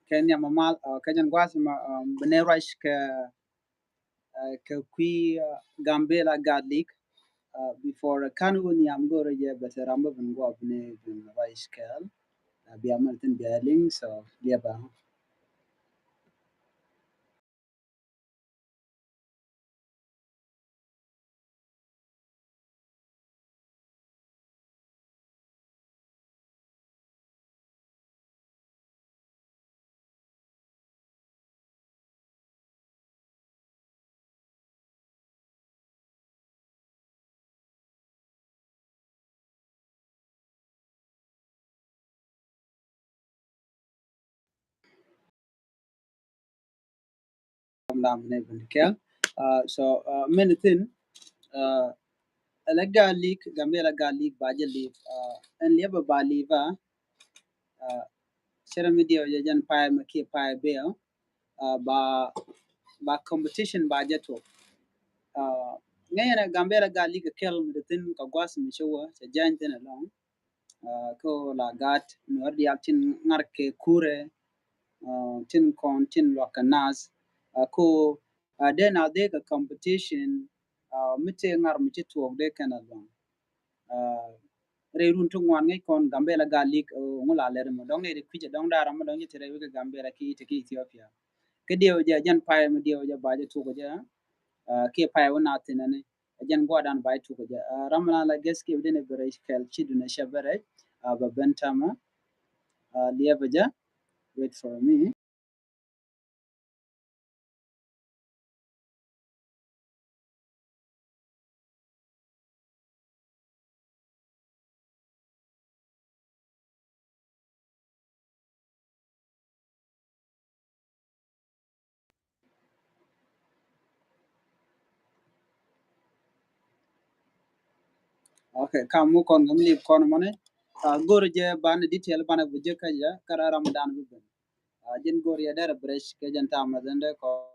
Kenya mamal kajan gwas ma benerash ka kui Gambella garlic before kanu ni am gore je beteramba ben go abne ben rice kel biamaltin bialing so liaba. Dam ne ben kel so minitin la garlic Gambella garlic baje leaf en liaba ba liva sera media jan pa ma ki pa be ba competition ba jeto ngayana Gambella garlic kel minitin ka gwas mi showa sa janten along ko la gat no di aptin ngarke kure tin kon tin wakanas ko then ade ka competition mite ngar mite tuok de kana long rerun tu ngwan ngai kon Gambella garlic ngula ler mo dong ne kwije dong dara mo dong yitere wi Gambella ki te ki Ethiopia ke dio ja jan pa mo dio ja ba je tu ko ja ke pa wona tinane jan gwadan ba tu ko ja ramana la geske within a very kel chidu na shabare ba bentama liabaja wait for me. Okay, kamu kon ngam lip kon mone. Gor je ban detail ban bu je ka ja kara ramadan bu ben. Jin gor ya dara bresh ke jan ta ma zende ko